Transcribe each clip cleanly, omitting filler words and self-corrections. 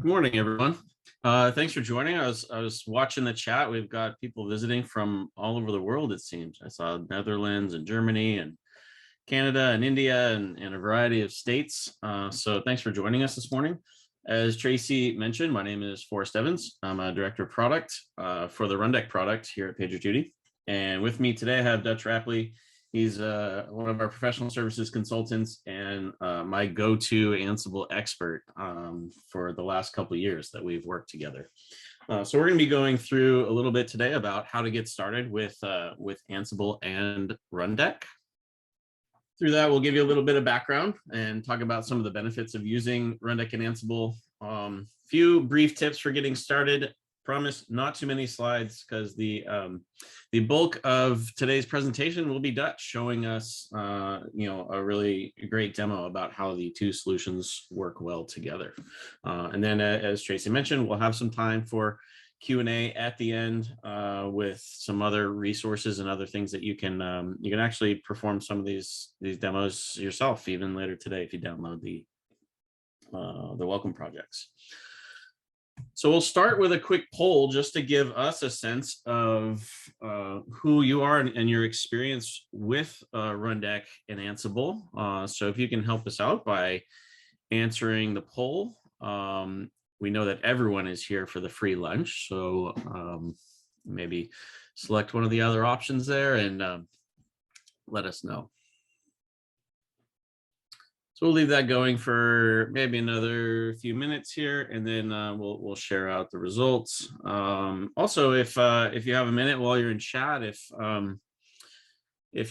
Good morning, everyone. Thanks for joining. I was watching the chat. We've got people visiting from all over the world, it seems. I saw Netherlands and Germany and Canada and India and a variety of states. So thanks for joining us this morning. As Tracy mentioned, my name is Forrest Evans. I'm a director of product for the Rundeck product here at PagerDuty. And with me today, I have Dutch Rapley. He's one of our professional services consultants and my go-to Ansible expert for the last couple of years that we've worked together. So we're going to be going through a little bit today about how to get started with Ansible and Rundeck. Through that, we'll give you a little bit of background and talk about some of the benefits of using Rundeck and Ansible. Few brief tips for getting started. Promise not too many slides because the bulk of today's presentation will be Dutch showing us a really great demo about how the two solutions work well together. And then as Tracy mentioned, we'll have some time for Q&A at the end with some other resources and other things that you can actually perform some of these demos yourself even later today if you download the welcome projects. So we'll start with a quick poll just to give us a sense of who you are and your experience with Rundeck and Ansible. So if you can help us out by answering the poll. We know that everyone is here for the free lunch, so maybe select one of the other options there and let us know. So we'll leave that going for maybe another few minutes here, and then we'll share out the results. Also, if you have a minute while you're in chat, if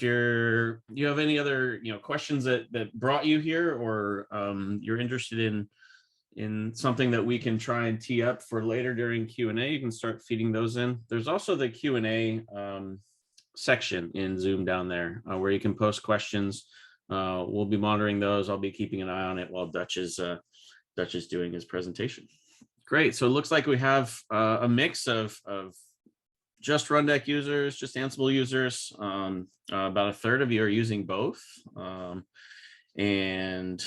you have any other questions that brought you here, or you're interested in something that we can try and tee up for later during Q&A, you can start feeding those in. There's also the Q&A section in Zoom down there where you can post questions. We'll be monitoring those. I'll be keeping an eye on it while Dutch is doing his presentation. Great. So it looks like we have a mix of just Rundeck users, just Ansible users. About a third of you are using both. And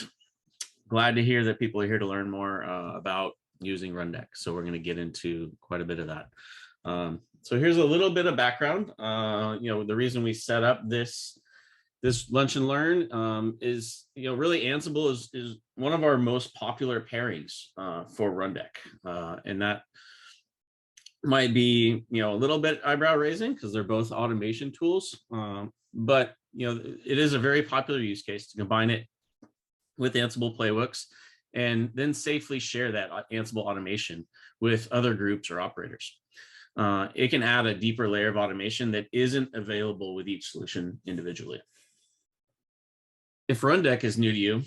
glad to hear that people are here to learn more about using Rundeck. So we're going to get into quite a bit of that. So here's a little bit of background. The reason we set up this lunch and learn is, really Ansible is one of our most popular pairings for Rundeck. And that might be, a little bit eyebrow raising because they're both automation tools. But, it is a very popular use case to combine it with Ansible playbooks and then safely share that Ansible automation with other groups or operators. It can add a deeper layer of automation that isn't available with each solution individually. If Rundeck is new to you,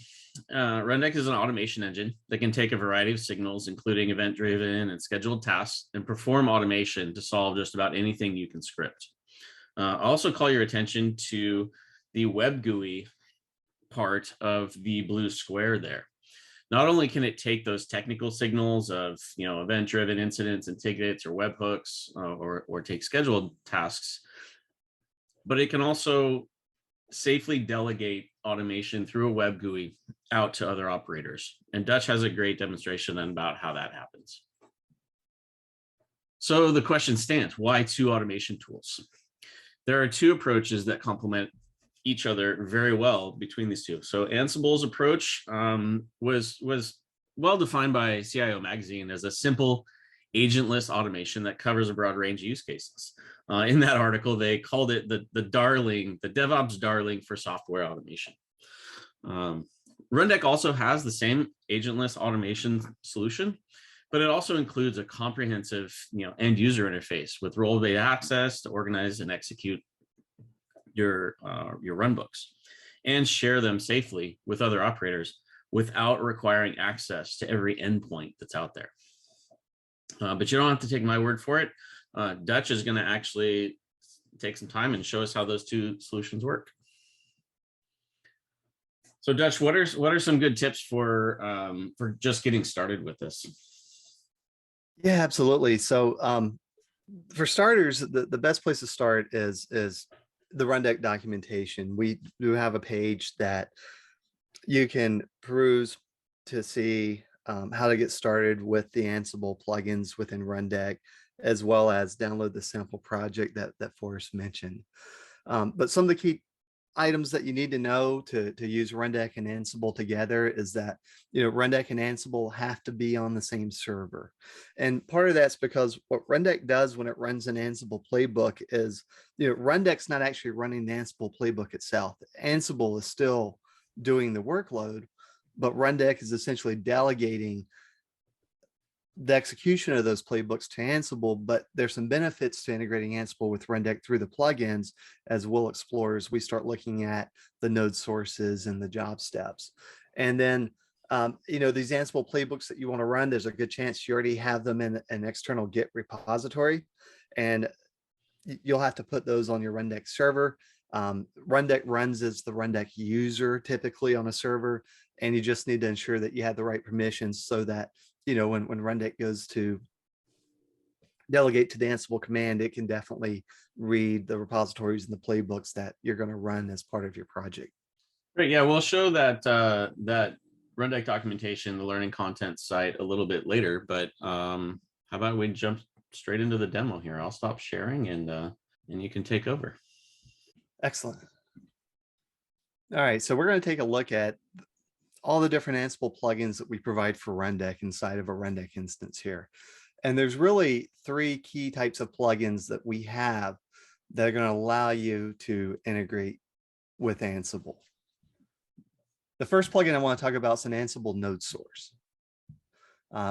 Rundeck is an automation engine that can take a variety of signals, including event-driven and scheduled tasks, and perform automation to solve just about anything you can script. I'll also call your attention to the web GUI part of the blue square there. Not only can it take those technical signals of event-driven incidents and tickets or webhooks or take scheduled tasks, but it can also safely delegate automation through a web GUI out to other operators. And Dutch has a great demonstration about how that happens. So the question stands, why two automation tools? There are two approaches that complement each other very well between these two. So Ansible's approach was well defined by CIO Magazine as a simple agentless automation that covers a broad range of use cases. In that article, they called it the DevOps darling for software automation. Rundeck also has the same agentless automation solution, but it also includes a comprehensive end user interface with role-based access to organize and execute your runbooks and share them safely with other operators without requiring access to every endpoint that's out there. But you don't have to take my word for it. Dutch is going to actually take some time and show us how those two solutions work. So Dutch, what are some good tips for just getting started with this? Yeah, absolutely. So for starters, the best place to start is the Rundeck documentation. We do have a page that you can peruse to see how to get started with the Ansible plugins within Rundeck, as well as download the sample project that Forrest mentioned. But some of the key items that you need to know to use Rundeck and Ansible together is that, Rundeck and Ansible have to be on the same server. And part of that's because what Rundeck does when it runs an Ansible playbook is, Rundeck's not actually running the Ansible playbook itself. Ansible is still doing the workload, but Rundeck is essentially delegating the execution of those playbooks to Ansible, but there's some benefits to integrating Ansible with Rundeck through the plugins, as we'll explore as we start looking at the node sources and the job steps. And then, these Ansible playbooks that you want to run, there's a good chance you already have them in an external Git repository, and you'll have to put those on your Rundeck server. Rundeck runs as the Rundeck user typically on a server, and you just need to ensure that you have the right permissions so that, when Rundeck goes to delegate to the Ansible command, it can definitely read the repositories and the playbooks that you're going to run as part of your project. Great. Yeah, we'll show that that Rundeck documentation, the learning content site, a little bit later. But how about we jump straight into the demo here? I'll stop sharing and you can take over. Excellent. All right, so we're going to take a look at all the different Ansible plugins that we provide for Rundeck inside of a Rundeck instance here. And there's really three key types of plugins that we have that are going to allow you to integrate with Ansible. The first plugin I want to talk about is an Ansible node source.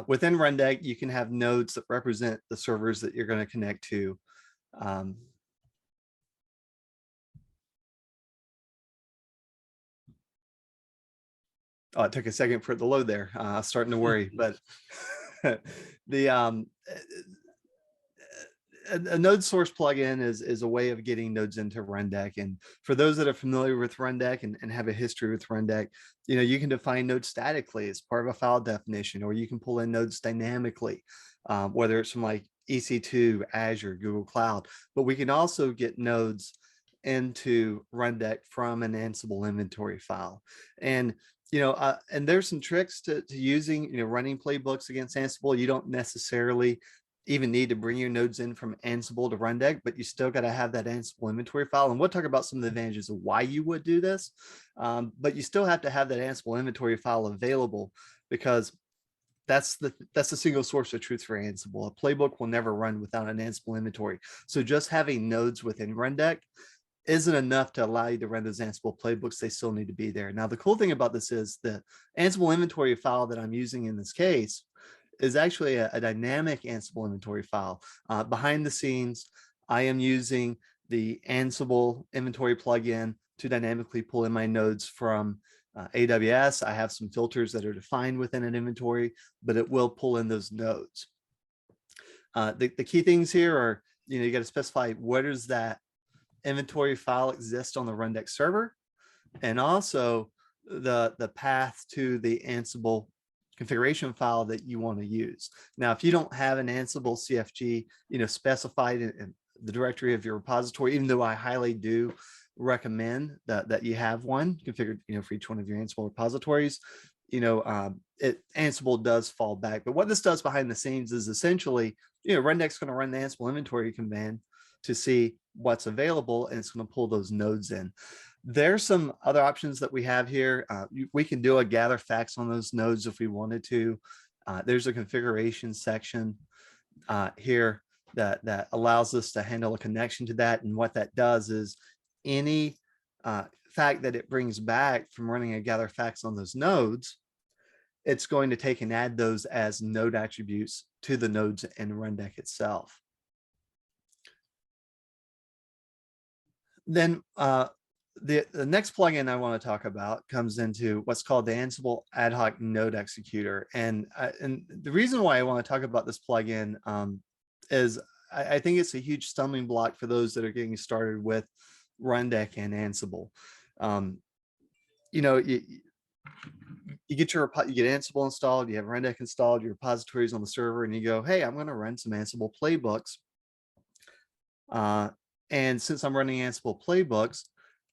Within Rundeck, you can have nodes that represent the servers that you're going to connect to. Oh, it took a second for it to load there. Starting to worry, but the a node source plugin is a way of getting nodes into Rundeck. And for those that are familiar with Rundeck and have a history with Rundeck, you can define nodes statically as part of a file definition, or you can pull in nodes dynamically, whether it's from like EC2, Azure, Google Cloud. But we can also get nodes into Rundeck from an Ansible inventory file. And and there's some tricks to using, running playbooks against Ansible. You don't necessarily even need to bring your nodes in from Ansible to Rundeck, but you still got to have that Ansible inventory file. And we'll talk about some of the advantages of why you would do this. But you still have to have that Ansible inventory file available, because that's the single source of truth for Ansible. A playbook will never run without an Ansible inventory. So just having nodes within Rundeck isn't enough to allow you to run those Ansible playbooks. They still need to be there. Now, the cool thing about this is the Ansible inventory file that I'm using in this case is actually a dynamic Ansible inventory file. Behind the scenes, I am using the Ansible inventory plugin to dynamically pull in my nodes from AWS. I have some filters that are defined within an inventory, but it will pull in those nodes. The key things here are, you got to specify where does that inventory file exist on the Rundeck server, and also the path to the Ansible configuration file that you want to use. Now, if you don't have an Ansible CFG, specified in the directory of your repository, even though I highly do recommend that you have one configured, for each one of your Ansible repositories, Ansible does fall back. But what this does behind the scenes is essentially, Rundeck's going to run the Ansible inventory command to see what's available, and it's going to pull those nodes in. There's some other options that we have here. We can do a gather facts on those nodes if we wanted to. There's a configuration section here that allows us to handle a connection to that. And what that does is any fact that it brings back from running a gather facts on those nodes, it's going to take and add those as node attributes to the nodes in Rundeck itself. Then the next plugin I want to talk about comes into what's called the Ansible ad hoc node executor. And the reason why I want to talk about this plugin is I think it's a huge stumbling block for those that are getting started with Rundeck and Ansible. You get Ansible installed, you have Rundeck installed, your repositories on the server, and you go, hey, I'm going to run some Ansible playbooks. And since I'm running Ansible playbooks,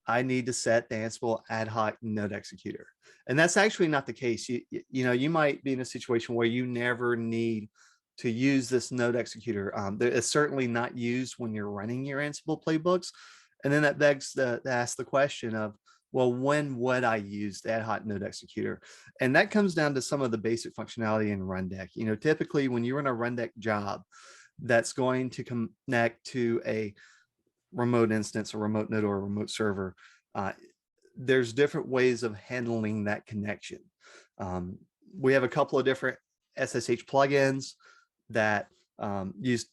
I need to set the Ansible ad hoc node executor. And that's actually not the case. You might be in a situation where you never need to use this node executor. It's certainly not used when you're running your Ansible playbooks. And then that begs to ask the question of, well, when would I use the ad hoc node executor? And that comes down to some of the basic functionality in Rundeck. Typically when you run a Rundeck job that's going to connect to a remote instance, a remote node, or a remote server, there's different ways of handling that connection. We have a couple of different SSH plugins that use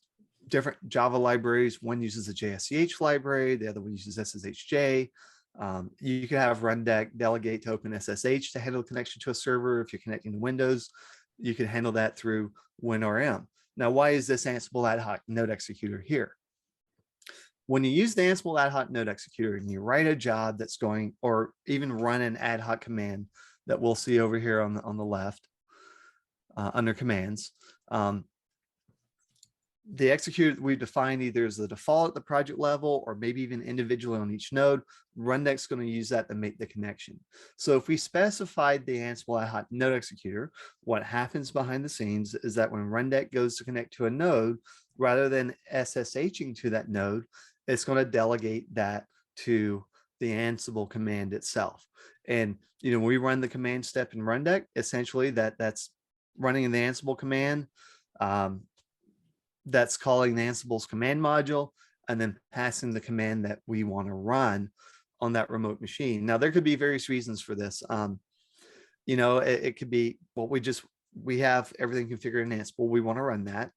different Java libraries. One uses a JSCH library, the other one uses SSHJ. You can have Rundeck delegate to OpenSSH to handle the connection to a server. If you're connecting to Windows, you can handle that through WinRM. Now, why is this Ansible ad hoc node executor here? When you use the Ansible ad hoc node executor and you write a job that's going, or even run an ad hoc command that we'll see over here on the left under commands, the executor that we've defined either as the default at the project level or maybe even individually on each node, Rundeck's going to use that to make the connection. So if we specified the Ansible ad hoc node executor, what happens behind the scenes is that when Rundeck goes to connect to a node, rather than SSHing to that node, it's going to delegate that to the Ansible command itself. And when we run the command step in Rundeck, essentially that's running in the Ansible command. That's calling the Ansible's command module and then passing the command that we want to run on that remote machine. Now, there could be various reasons for this. It could be, well, we have everything configured in Ansible. We want to run that.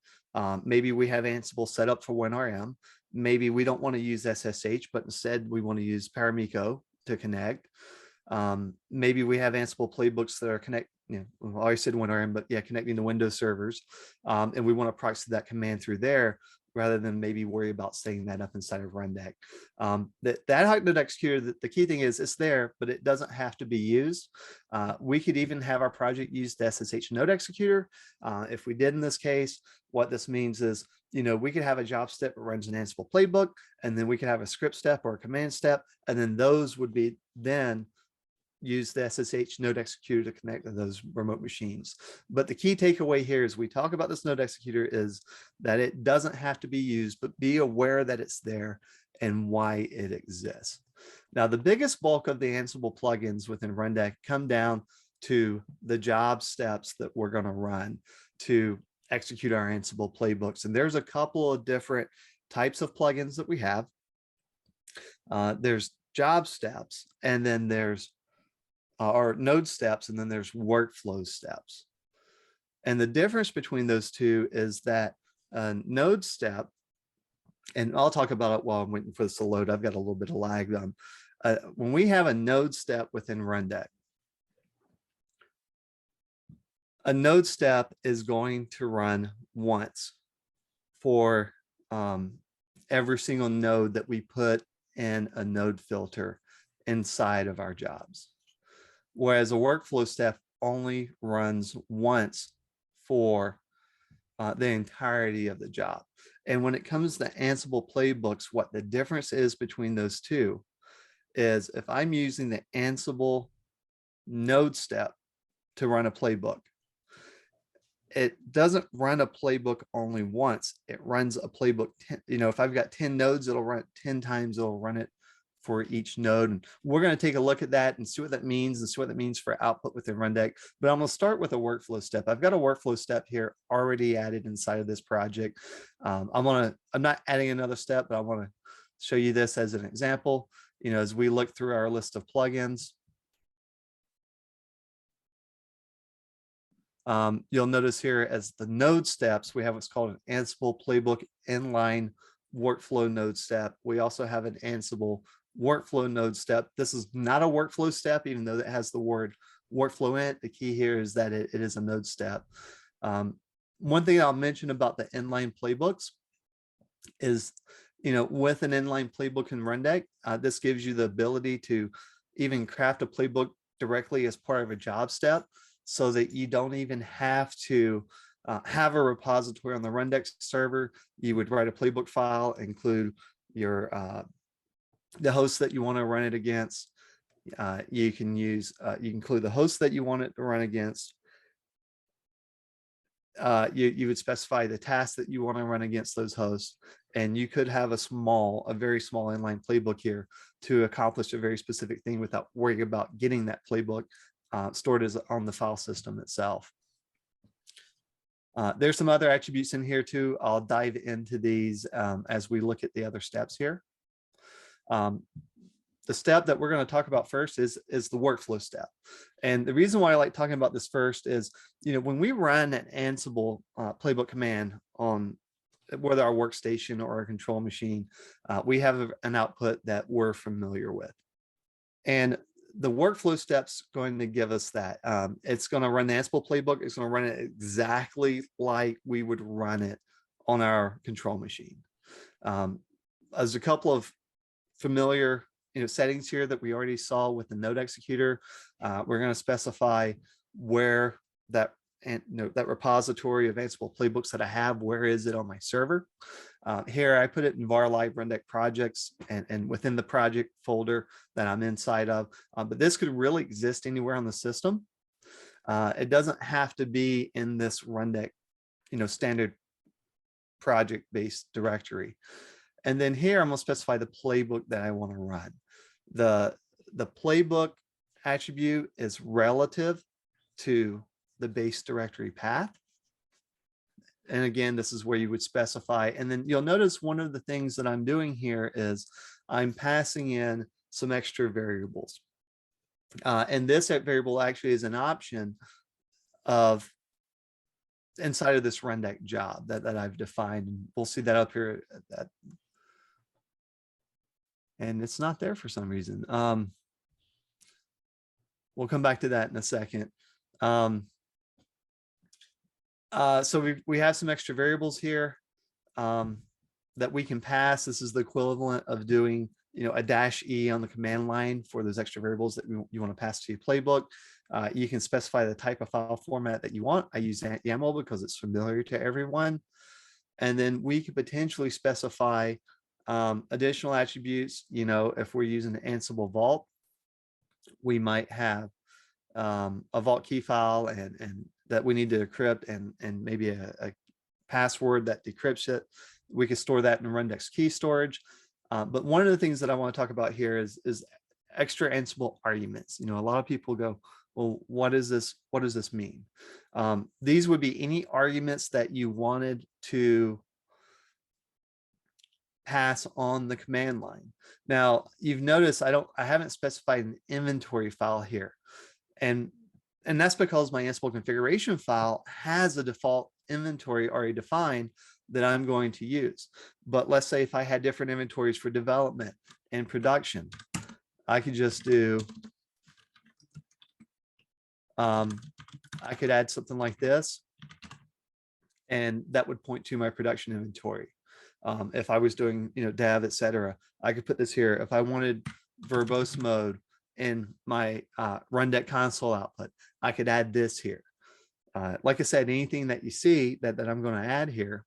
Maybe we have Ansible set up for WinRM. Maybe we don't want to use SSH, but instead we want to use Paramiko to connect. Maybe we have Ansible playbooks that are I already said WinRM, but yeah, connecting to Windows servers. And we want to proxy that command through there rather than maybe worry about setting that up inside of Rundeck. The ad hoc node executor, the key thing is it's there, but it doesn't have to be used. We could even have our project use the SSH node executor. If we did in this case, what this means is, we could have a job step that runs an Ansible playbook, and then we could have a script step or a command step, and then those would be then use the SSH node executor to connect to those remote machines. But the key takeaway here as we talk about this node executor is that it doesn't have to be used, but be aware that it's there and why it exists. Now, the biggest bulk of the Ansible plugins within Rundeck come down to the job steps that we're going to run to execute our Ansible playbooks. And there's a couple of different types of plugins that we have. There's job steps, and then there's or node steps, and then there's workflow steps. And the difference between those two is that a node step, and I'll talk about it while I'm waiting for this to load. I've got a little bit of lag. When we have a node step within Rundeck, a node step is going to run once for every single node that we put in a node filter inside of our jobs. Whereas a workflow step only runs once for the entirety of the job. And when it comes to Ansible playbooks, what the difference is between those two is if I'm using the Ansible node step to run a playbook, it doesn't run a playbook only once. It runs a playbook 10, if I've got 10 nodes, it'll run it 10 times. It'll run it for each node. And we're going to take a look at that and see what that means and see what that means for output within Rundeck. But I'm going to start with a workflow step. I've got a workflow step here already added inside of this project. I'm not adding another step, but I want to show you this as an example. As we look through our list of plugins, you'll notice here as the node steps, we have what's called an Ansible playbook inline workflow node step. We also have an Ansible workflow node step. This is not a workflow step, even though it has the word workflow in it. The key here is that it is a node step. One thing I'll mention about the inline playbooks is, with an inline playbook in Rundeck, this gives you the ability to even craft a playbook directly as part of a job step, so that you don't even have to have a repository on the Rundeck server. You would write a playbook file, include your the host that you want to run it against. You can include the host that you want it to run against. You would specify the task that you want to run against those hosts, and you could have a very small inline playbook here to accomplish a very specific thing without worrying about getting that playbook stored as on the file system itself. There's some other attributes in here too. I'll dive into these as we look at the other steps here. The step that we're going to talk about first is the workflow step. And the reason why I like talking about this first is, when we run an Ansible playbook command on whether our workstation or our control machine, we have an output that we're familiar with. And the workflow step's going to give us that. It's going to run the Ansible playbook. It's going to run it exactly like we would run it on our control machine. There's a couple of familiar settings here that we already saw with the node executor. We're going to specify where that repository of Ansible playbooks that I have, where is it on my server? Here I put it in var live rundeck projects and within the project folder that I'm inside of. But this could really exist anywhere on the system. It doesn't have to be in this rundeck, standard project-based directory. And then here I'm going to specify the playbook that I want to run. The playbook attribute is relative to the base directory path. And again, this is where you would specify. And then you'll notice one of the things that I'm doing here is I'm passing in some extra variables. And this variable actually is an option of inside of this Rundeck job that I've defined. We'll see that up here. And it's not there for some reason. We'll come back to that in a second. So we have some extra variables here that we can pass. This is the equivalent of doing a -e on the command line for those extra variables that you want to pass to your playbook. You can specify the type of file format that you want. I use YAML because it's familiar to everyone. And then we could potentially specify additional attributes. If we're using the Ansible Vault, we might have a Vault key file and that we need to decrypt and maybe a password that decrypts it. We could store that in Rundeck's key storage. But one of the things that I want to talk about here is extra Ansible arguments. A lot of people go, well, what is this? What does this mean? These would be any arguments that you wanted to pass on the command line. Now you've noticed I haven't specified an inventory file here. And that's because my Ansible configuration file has a default inventory already defined that I'm going to use. But let's say if I had different inventories for development and production, I could just do, I could add something like this, and that would point to my production inventory. If I was doing, dev, etc., I could put this here. If I wanted verbose mode in my Rundeck console output, I could add this here. Like I said, anything that you see that I'm going to add here,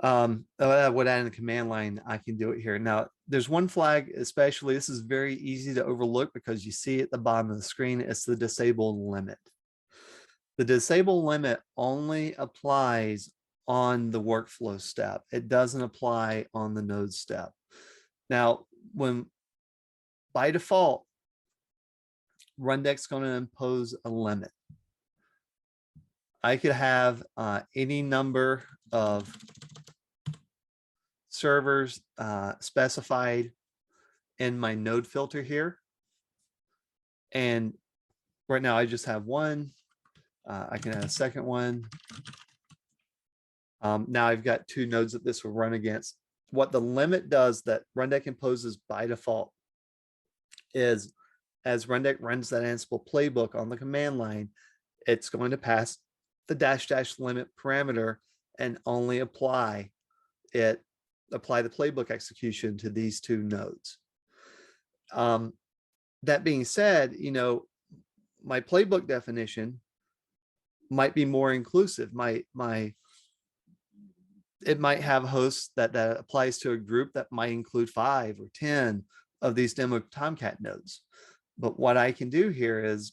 I would add in the command line, I can do it here. Now, there's one flag, especially, this is very easy to overlook because you see at the bottom of the screen, it's the disable limit. The disable limit only applies on the workflow step. It doesn't apply on the node step. Now, by default, Rundeck's going to impose a limit. I could have any number of servers specified in my node filter here. And right now I just have one. I can add a second one. Now I've got two nodes that this will run against. What the limit does that Rundeck imposes by default is, as Rundeck runs that Ansible playbook on the command line, it's going to pass the -- limit parameter and only apply the playbook execution to these two nodes. That being said, my playbook definition might be more inclusive. it might have hosts that applies to a group that might include 5 or 10 of these demo Tomcat nodes. But what I can do here is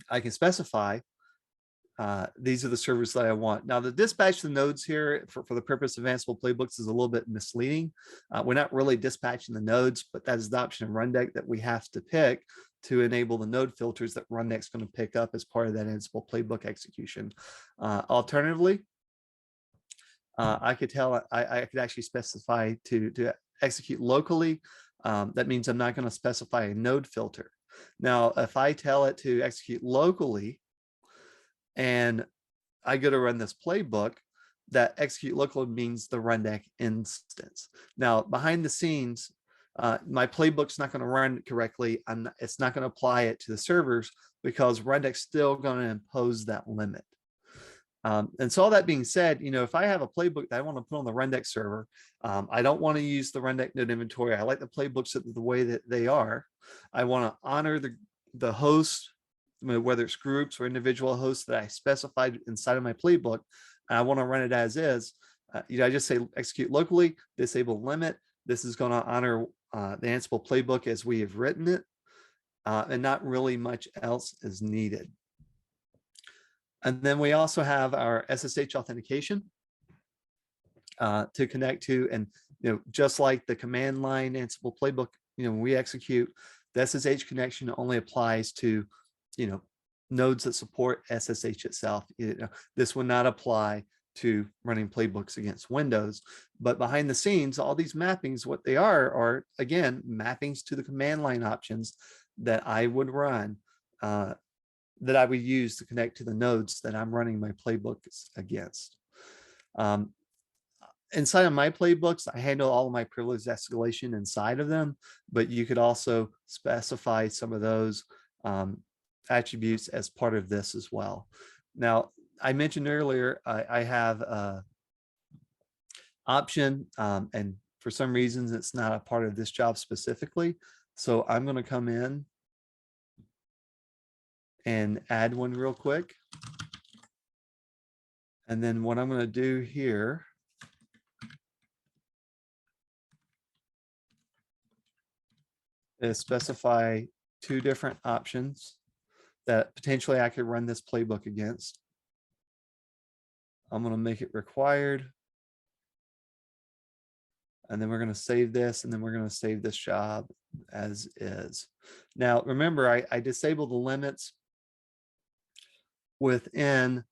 I can specify these are the servers that I want. Now, the dispatch the nodes here for the purpose of Ansible playbooks is a little bit misleading. We're not really dispatching the nodes, but that is the option in Rundeck that we have to pick to enable the node filters that Rundeck's going to pick up as part of that Ansible playbook execution. Alternatively, I could tell I could actually specify to execute locally. That means I'm not going to specify a node filter. Now, if I tell it to execute locally and I go to run this playbook, that execute local means the Rundeck instance. Now, behind the scenes, my playbook's not going to run correctly. It's not going to apply it to the servers because Rundeck's still going to impose that limit. And so all that being said, if I have a playbook that I want to put on the Rundeck server, I don't want to use the Rundeck node inventory. I like the playbooks the way that they are. I want to honor the host, whether it's groups or individual hosts that I specified inside of my playbook. And I want to run it as is. I just say execute locally, disable limit. This is going to honor the Ansible playbook as we have written it, and not really much else is needed. And then we also have our SSH authentication to connect to, and just like the command line Ansible playbook, when we execute, the SSH connection only applies to nodes that support SSH itself. This would not apply to running playbooks against Windows. But behind the scenes, all these mappings, what they are again mappings to the command line options that I would run, that I would use to connect to the nodes that I'm running my playbooks against. Inside of my playbooks, I handle all of my privilege escalation inside of them, but you could also specify some of those attributes as part of this as well. Now, I mentioned earlier, I have a option, and for some reasons, it's not a part of this job specifically. So I'm going to come in and add one real quick. And then what I'm going to do here is specify 2 different options that potentially I could run this playbook against. I'm going to make it required. And then we're going to save this, and then we're going to save this job as is. Now, remember, I disabled the limits within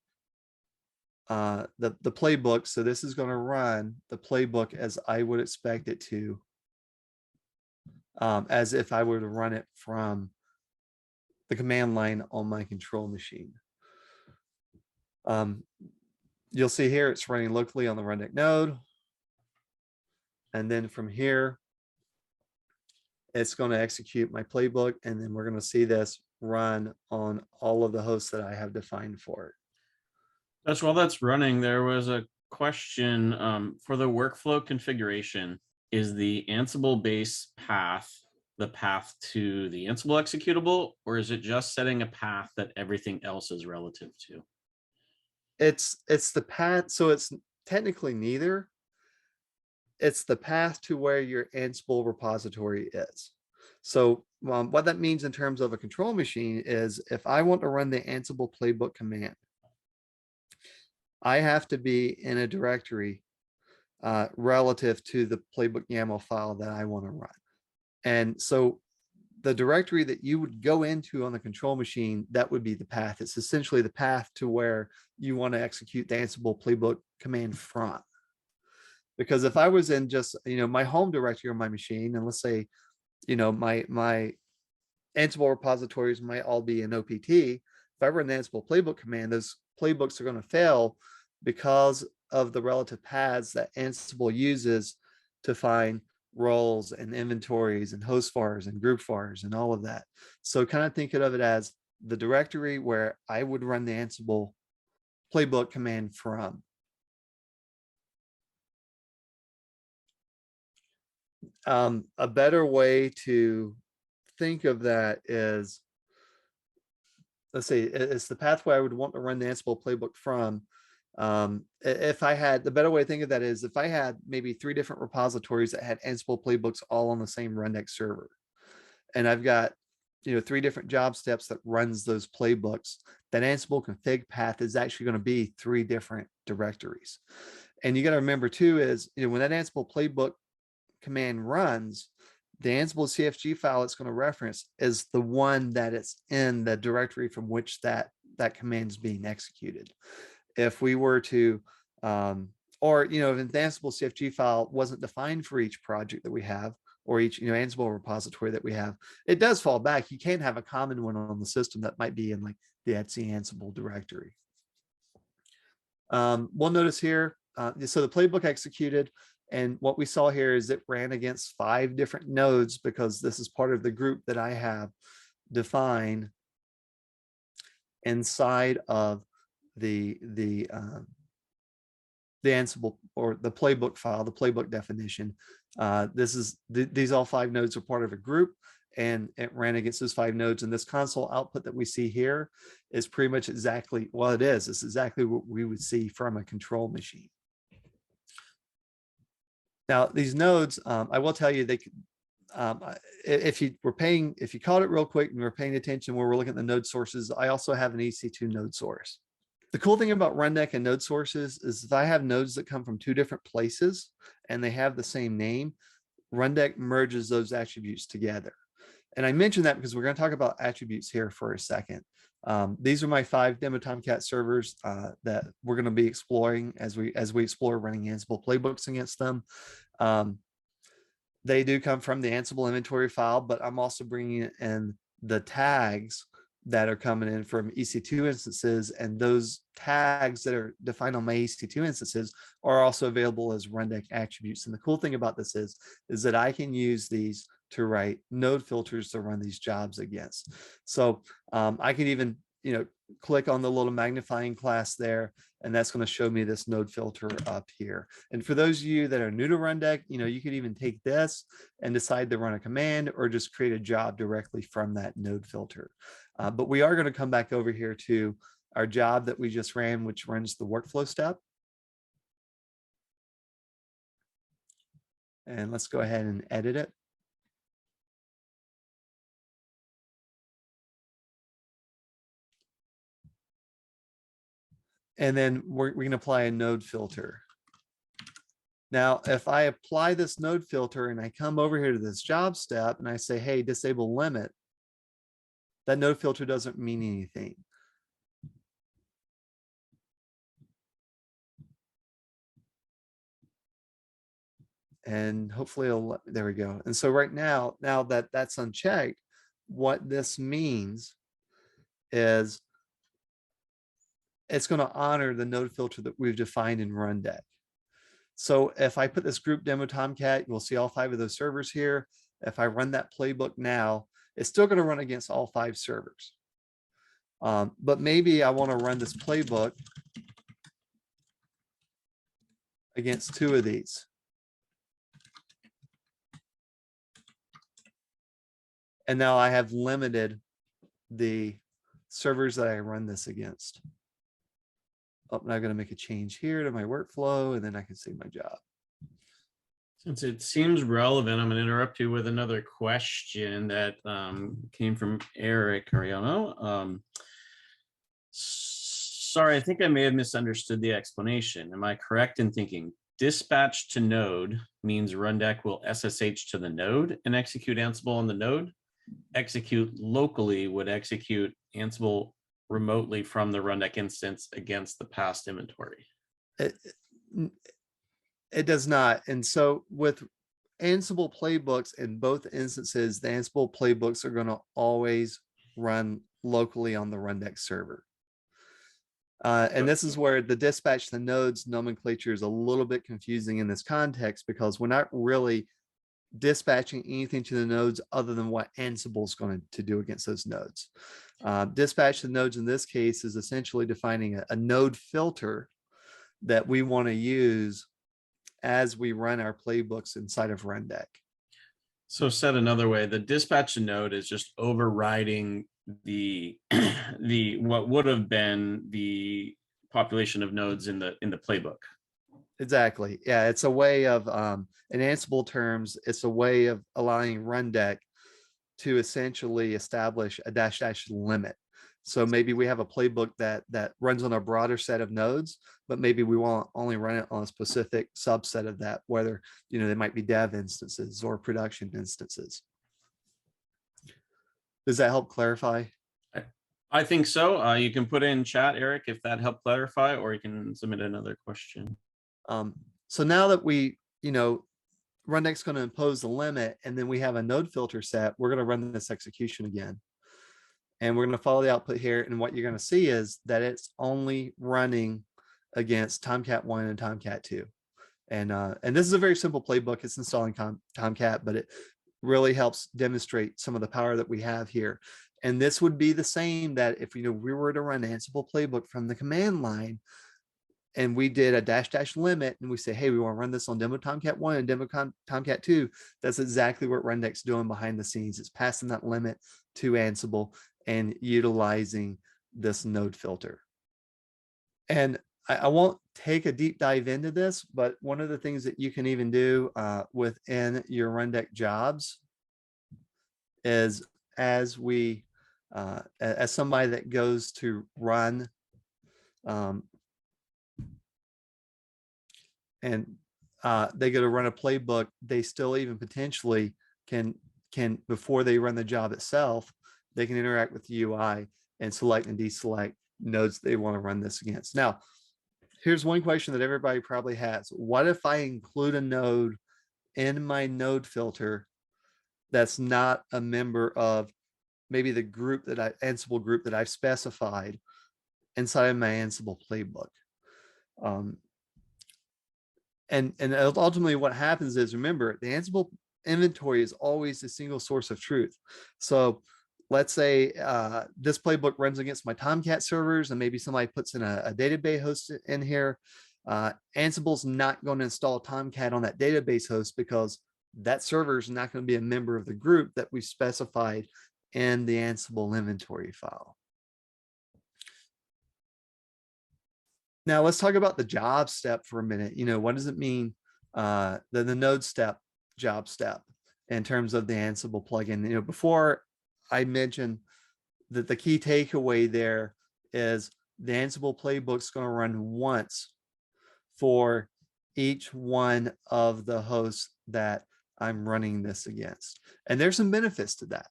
the playbook. So this is going to run the playbook as I would expect it to, as if I were to run it from the command line on my control machine. You'll see here it's running locally on the Rundeck node. And then from here, it's going to execute my playbook. And then we're going to see this run on all of the hosts that I have defined for it. That's while that's running, there was a question for the workflow configuration. Is the Ansible base path the path to the Ansible executable, or is it just setting a path that everything else is relative to? It's the path. So it's technically neither. It's the path to where your Ansible repository is. So what that means in terms of a control machine is if I want to run the Ansible playbook command, I have to be in a directory relative to the playbook YAML file that I want to run. And so the directory that you would go into on the control machine, that would be the path. It's essentially the path to where you want to execute the Ansible playbook command from. Because if I was in just, my home directory on my machine, and let's say, my Ansible repositories might all be in OPT. If I run the Ansible playbook command, those playbooks are going to fail because of the relative paths that Ansible uses to find roles and inventories and host vars and group vars and all of that. So kind of think of it as the directory where I would run the Ansible playbook command from. A better way to think of that is, let's say it's the pathway I would want to run the Ansible playbook from. If I had, the better way to think of that is if I had maybe 3 different repositories that had Ansible playbooks all on the same Rundeck server, and I've got 3 different job steps that runs those playbooks, that Ansible config path is actually going to be 3 different directories. And you got to remember too is when that Ansible playbook command runs, the Ansible CFG file it's going to reference is the one that it's in the directory from which that command is being executed. If we were to, or if the Ansible CFG file wasn't defined for each project that we have, or each Ansible repository that we have, it does fall back. You can't have a common one on the system that might be in like the Etsy Ansible directory. We'll notice here, so the playbook executed, and what we saw here is it ran against 5 different nodes because this is part of the group that I have defined inside of the Ansible or the playbook file, the playbook definition. These all 5 nodes are part of a group, and it ran against those 5 nodes. And this console output that we see here is pretty much exactly, well, it's exactly what we would see from a control machine. Now, these nodes, I will tell you, they could, if you caught it real quick and we're paying attention where we're looking at the node sources, I also have an EC2 node source. The cool thing about Rundeck and node sources is if I have nodes that come from 2 different places and they have the same name, Rundeck merges those attributes together. And I mentioned that because we're going to talk about attributes here for a second. These are my 5 demo Tomcat servers that we're going to be exploring as we explore running Ansible playbooks against them. They do come from the Ansible inventory file, but I'm also bringing in the tags that are coming in from EC2 instances, and those tags that are defined on my EC2 instances are also available as Rundeck attributes. And the cool thing about this is that I can use these to write node filters to run these jobs against. So I can even click on the little magnifying glass there, and that's going to show me this node filter up here. And for those of you that are new to Rundeck, you could even take this and decide to run a command or just create a job directly from that node filter. But we are going to come back over here to our job that we just ran, which runs the workflow step. And let's go ahead and edit it. And then we're going to apply a node filter. Now, if I apply this node filter and I come over here to this job step and I say, hey, disable limit, that node filter doesn't mean anything. And hopefully, there we go. And so right now that that's unchecked, what this means is it's going to honor the node filter that we've defined in Rundeck. So if I put this group demo Tomcat, you'll see all 5 of those servers here. If I run that playbook now, it's still going to run against all 5 servers. But maybe I want to run this playbook against 2 of these. And now I have limited the servers that I run this against. Oh, now I'm going to make a change here to my workflow, and then I can save my job. Since it seems relevant, I'm going to interrupt you with another question that came from Eric Ariano. Sorry, I think I may have misunderstood the explanation. Am I correct in thinking dispatch to node means Rundeck will SSH to the node and execute Ansible on the node? Execute locally would execute Ansible remotely from the Rundeck instance against the past inventory? It does not. And so with Ansible playbooks in both instances, the Ansible playbooks are going to always run locally on the Rundeck server. And this is where the dispatch to the nodes nomenclature is a little bit confusing in this context, because we're not really dispatching anything to the nodes other than what Ansible is going to do against those nodes. Dispatch to the nodes in this case is essentially defining a node filter that we want to use as we run our playbooks inside of Rundeck. So said another way, the dispatch to node is just overriding the what would have been the population of nodes in the playbook. Exactly. Yeah, it's a way of in Ansible terms, it's a way of allowing Rundeck to essentially establish a dash dash limit. So maybe we have a playbook that runs on a broader set of nodes, but maybe we want only run it on a specific subset of that, whether they might be dev instances or production instances. Does that help clarify? I think so. You can put in chat, Eric, if that helped clarify, or you can submit another question. So now that we, Rundeck's going to impose the limit, and then we have a node filter set, we're going to run this execution again. And we're going to follow the output here. And what you're going to see is that it's only running against Tomcat 1 and Tomcat 2. And this is a very simple playbook. It's installing Tomcat, but it really helps demonstrate some of the power that we have here. And this would be the same that if we were to run Ansible playbook from the command line, and we did a dash dash limit, and we say, hey, we want to run this on demo Tomcat 1 and demo Tomcat 2. That's exactly what Rundeck's doing behind the scenes. It's passing that limit to Ansible and utilizing this node filter. And I won't take a deep dive into this, but one of the things that you can even do within your Rundeck jobs is as somebody that goes to run and they go to run a playbook, they still even potentially can before they run the job itself, they can interact with the UI and select and deselect nodes they want to run this against. Now, here's one question that everybody probably has. What if I include a node in my node filter that's not a member of maybe the group Ansible group that I've specified inside of my Ansible playbook? And ultimately what happens is, remember, the Ansible inventory is always a single source of truth. So let's say this playbook runs against my Tomcat servers, and maybe somebody puts in a database host in here. Ansible's not going to install Tomcat on that database host because that server is not going to be a member of the group that we specified in the Ansible inventory file. Now let's talk about the job step for a minute. What does it mean, the node step, job step, in terms of the Ansible plugin? Before I mentioned that the key takeaway there is the Ansible playbook's going to run once for each one of the hosts that I'm running this against. And there's some benefits to that.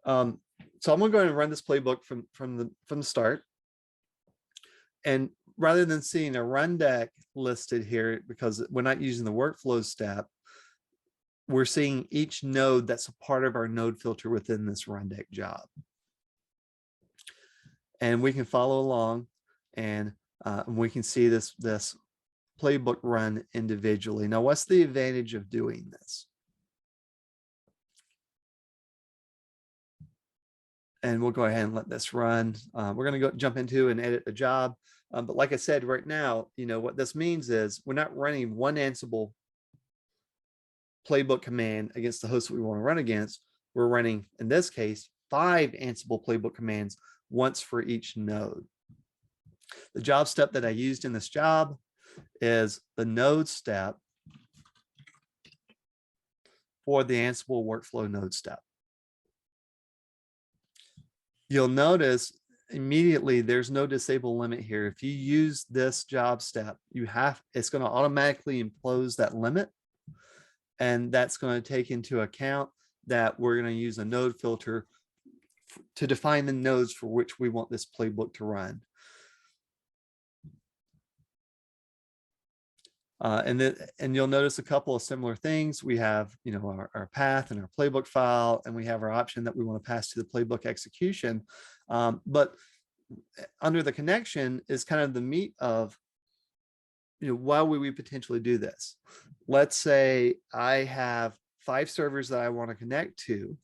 So I'm going to go ahead and run this playbook from the start. And rather than seeing a Rundeck listed here, because we're not using the workflow step, we're seeing each node that's a part of our node filter within this Rundeck job. And we can follow along, and we can see this playbook run individually. Now, what's the advantage of doing this? And we'll go ahead and let this run. We're going to jump into and edit the job. But like I said, right now, what this means is we're not running one Ansible playbook command against the host that we want to run against. We're running, in this case, 5 Ansible playbook commands, once for each node. The job step that I used in this job is the node step for the Ansible workflow node step. You'll notice immediately there's no disable limit here. If you use this job step, it's going to automatically impose that limit. And that's going to take into account that we're going to use a node filter to define the nodes for which we want this playbook to run. And you'll notice a couple of similar things. We have, our path and our playbook file, and we have our option that we want to pass to the playbook execution. But under the connection is kind of the meat of, why would we potentially do this? Let's say I have 5 servers that I want to connect to.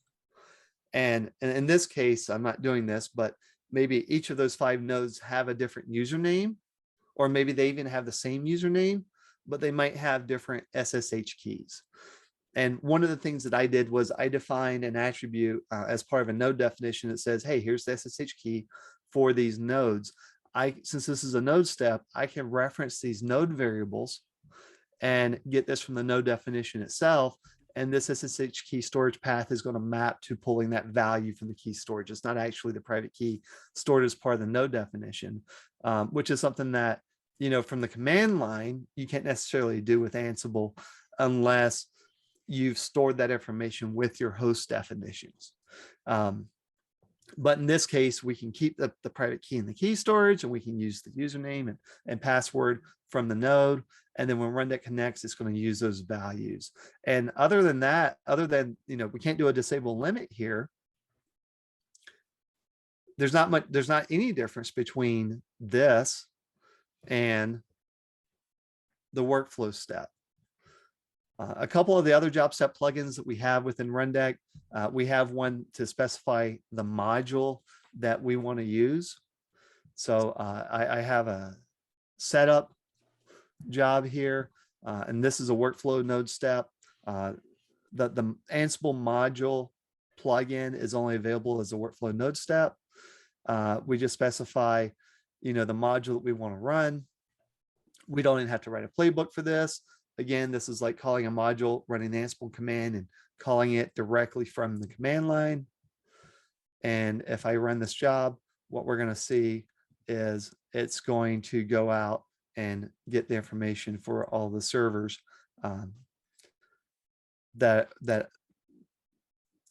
And in this case, I'm not doing this, but maybe each of those 5 nodes have a different username, or maybe they even have the same username, but they might have different SSH keys. And one of the things that I did was I defined an attribute as part of a node definition that says, hey, here's the SSH key for these nodes. since this is a node step, I can reference these node variables and get this from the node definition itself. And this SSH key storage path is going to map to pulling that value from the key storage. It's not actually the private key stored as part of the node definition, which is something that, from the command line, you can't necessarily do with Ansible unless you've stored that information with your host definitions. But in this case, we can keep the private key in the key storage, and we can use the username and password from the node. And then when Rundeck connects, it's going to use those values. And other than that, we can't do a disable limit here. There's not any difference between this and the workflow step. A couple of the other job step plugins that we have within Rundeck, we have one to specify the module that we want to use. So I have a setup job here, and this is a workflow node step. The Ansible module plugin is only available as a workflow node step. We just specify, the module that we want to run. We don't even have to write a playbook for this. Again, this is like calling a module, running the Ansible command and calling it directly from the command line. And if I run this job, what we're going to see is it's going to go out and get the information for all the servers that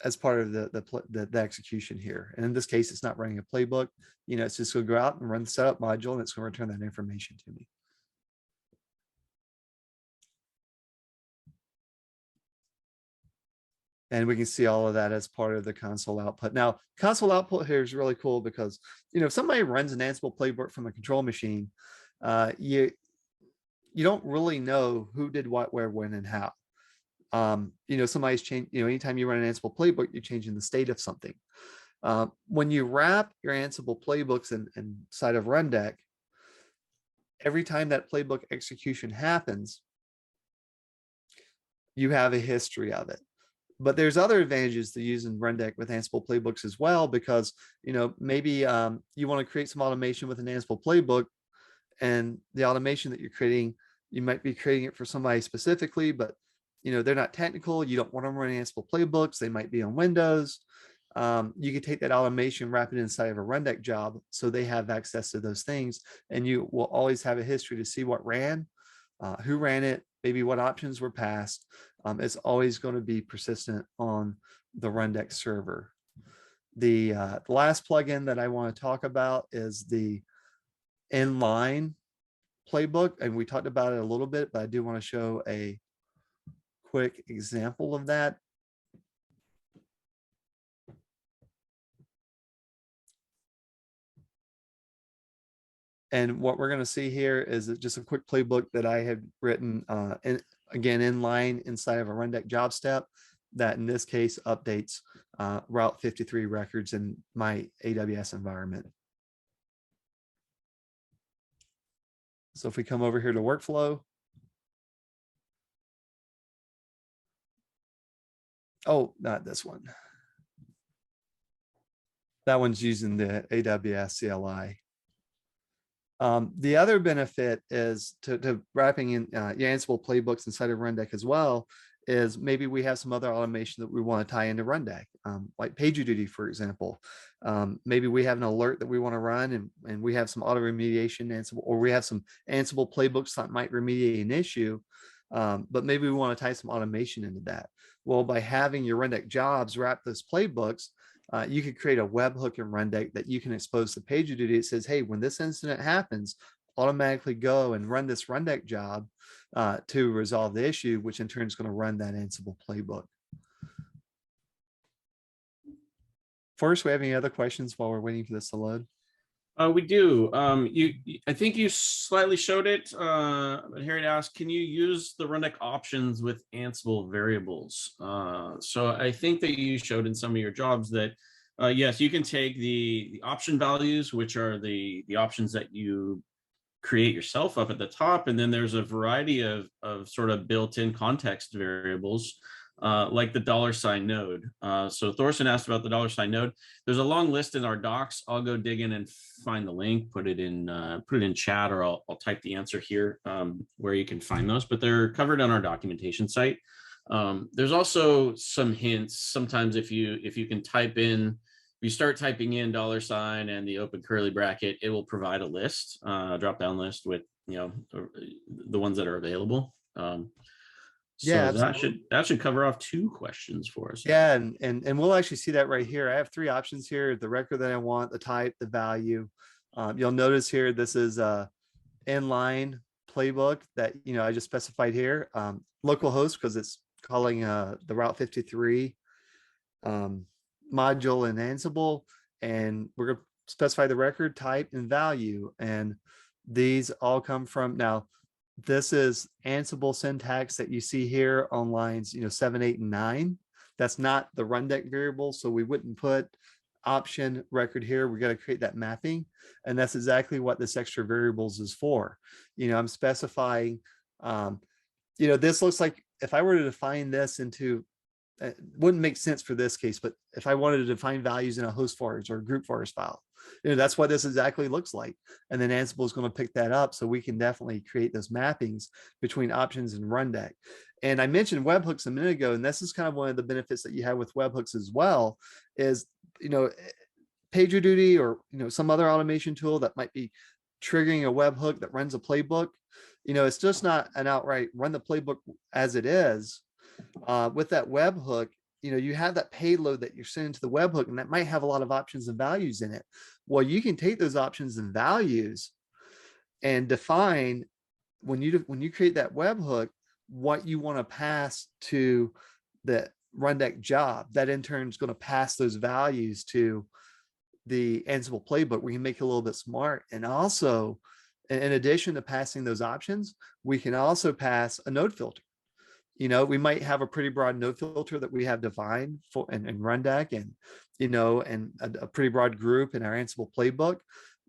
as part of the execution here. And in this case, it's not running a playbook. It's just going to go out and run the setup module, and it's going to return that information to me. And we can see all of that as part of the console output. Now, console output here is really cool because, if somebody runs an Ansible playbook from a control machine, you don't really know who did what, where, when, and how. Somebody's changed, anytime you run an Ansible playbook, you're changing the state of something. When you wrap your Ansible playbooks inside of Rundeck, every time that playbook execution happens, you have a history of it. But there's other advantages to using Rundeck with Ansible playbooks as well, because, maybe you want to create some automation with an Ansible playbook, and the automation that you're creating, you might be creating it for somebody specifically, but, they're not technical. You don't want them running Ansible playbooks. They might be on Windows. You could take that automation, wrap it inside of a Rundeck job, so they have access to those things, and you will always have a history to see what ran, who ran it, maybe what options were passed. It's always going to be persistent on the Rundeck server. The last plugin that I want to talk about is the Inline playbook, and we talked about it a little bit, but I do want to show a quick example of that. And what we're going to see here is just a quick playbook that I had written, again, Inline inside of a Rundeck job step that in this case updates Route 53 records in my AWS environment. So if we come over here to workflow. Oh, not this one. That one's using the AWS CLI. The other benefit is to wrapping in Ansible playbooks inside of Rundeck as well, is maybe we have some other automation that we want to tie into Rundeck, like PagerDuty, for example. Maybe we have an alert that we want to run, and we have some auto remediation Ansible, or we have some Ansible playbooks that might remediate an issue, but maybe we want to tie some automation into that. Well, by having your Rundeck jobs wrap those playbooks, you could create a webhook in Rundeck that you can expose to PagerDuty. It says, hey, when this incident happens, automatically go and run this Rundeck job to resolve the issue, which in turn is going to run that Ansible playbook. Forrest, we have any other questions while we're waiting for this to load? We do. I think you slightly showed it. But Harry asked, can you use the Rundeck options with Ansible variables? So I think that you showed in some of your jobs that yes, you can take the option values, which are the options that you create yourself up at the top, and then there's a variety of sort of built-in context variables like the $ node. So Thorsten asked about the $ node. There's a long list in our docs. I'll go dig in and find the link, put it in chat, or I'll type the answer here where you can find those, but they're covered on our documentation site. There's also some hints. Sometimes if you can type in, if you start typing in $ and the open curly bracket, it will provide a list, drop down list with, the ones that are available. Yeah, So absolutely. that should cover off 2 questions for us. Yeah, and we'll actually see that right here. I have 3 options here: the record that I want, the type, the value. You'll notice here this is a inline playbook that I just specified here. Localhost because it's calling the Route 53 module in Ansible, and we're going to specify the record type and value. And these all come from, now this is Ansible syntax that you see here on lines 7, 8, and 9. That's not the Rundeck variable, so we wouldn't put option record here. We got to create that mapping, and that's exactly what this extra variables is for. I'm specifying this looks like, if I were to define this into, it wouldn't make sense for this case, but if I wanted to define values in a host forest or a group forest file, that's what this exactly looks like. And then Ansible is going to pick that up, so we can definitely create those mappings between options and Rundeck. And I mentioned webhooks a minute ago, and this is kind of one of the benefits that you have with webhooks as well, is PagerDuty or some other automation tool that might be triggering a webhook that runs a playbook. It's just not an outright run the playbook as it is. With that webhook, you have that payload that you're sending to the webhook, and that might have a lot of options and values in it. Well, you can take those options and values and define, when you create that webhook, what you want to pass to the Rundeck job. That in turn is going to pass those values to the Ansible playbook. We can make it a little bit smart. And also, in addition to passing those options, we can also pass a node filter. We might have a pretty broad node filter that we have defined for in Rundeck, and and a pretty broad group in our Ansible playbook.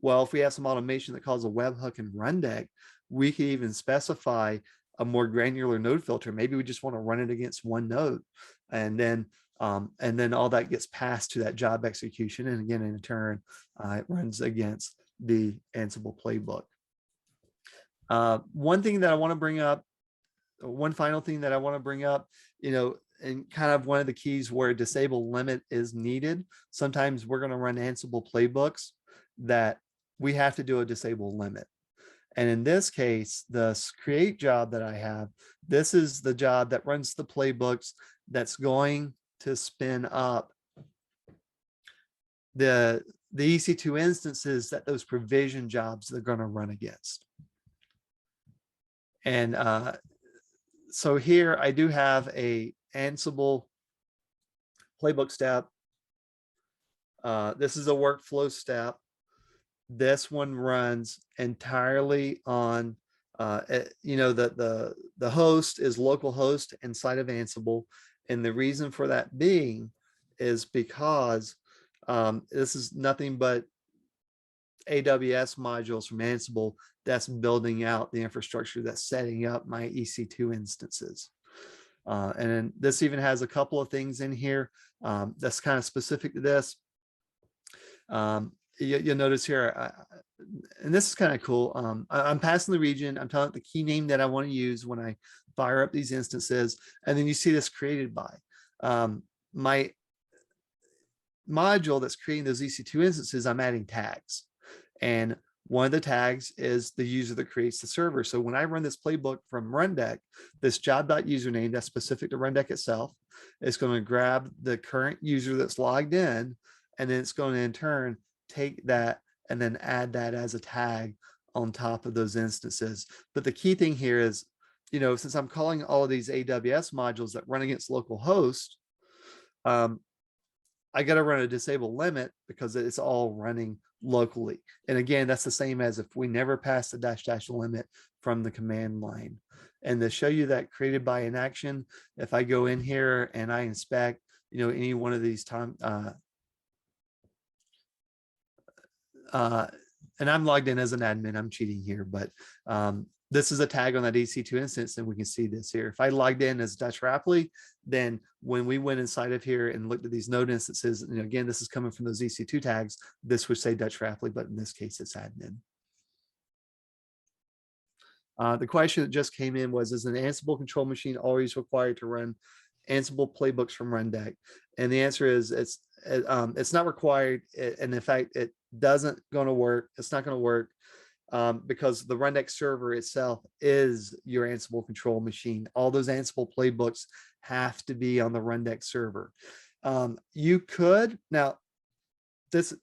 Well, if we have some automation that calls a webhook in Rundeck, we can even specify a more granular node filter. Maybe we just want to run it against one node, and then all that gets passed to that job execution, and again, in turn, it runs against the Ansible playbook. One thing that I want to bring up, one final thing that I want to bring up, and kind of one of the keys where disable limit is needed. Sometimes we're going to run Ansible playbooks that we have to do a disable limit. And in this case, the create job that I have, this is the job that runs the playbooks that's going to spin up the EC2 instances that those provision jobs are going to run against. And so here I do have a Ansible playbook step. This is a workflow step. This one runs entirely on, the host is localhost inside of Ansible. And the reason for that being is because this is nothing but AWS modules from Ansible that's building out the infrastructure that's setting up my EC2 instances. And then this even has a couple of things in here that's kind of specific to this. You'll notice here, and this is kind of cool. I'm passing the region. I'm telling it the key name that I want to use when I fire up these instances. And then you see this created by. My module that's creating those EC2 instances, I'm adding tags. And one of the tags is the user that creates the server. So when I run this playbook from Rundeck, this job.username that's specific to Rundeck itself is going to grab the current user that's logged in, and then it's going to in turn take that and then add that as a tag on top of those instances. But the key thing here is, since I'm calling all of these AWS modules that run against localhost, I got to run a disable limit because it's all running locally. And again, that's the same as if we never pass the -- limit from the command line. And to show you that created by in action, if I go in here and I inspect, any one of these time, and I'm logged in as an admin, I'm cheating here, but this is a tag on that EC2 instance, and we can see this here. If I logged in as Dutch Rapley, then when we went inside of here and looked at these node instances, and again, this is coming from those EC2 tags, this would say Dutch Rapley, but in this case, it's admin. The question that just came in was, is an Ansible control machine always required to run Ansible playbooks from Rundeck? And the answer is it's not required. And in fact, it doesn't going to work. It's not going to work because the Rundeck server itself is your Ansible control machine. All those Ansible playbooks have to be on the Rundeck server. You could, now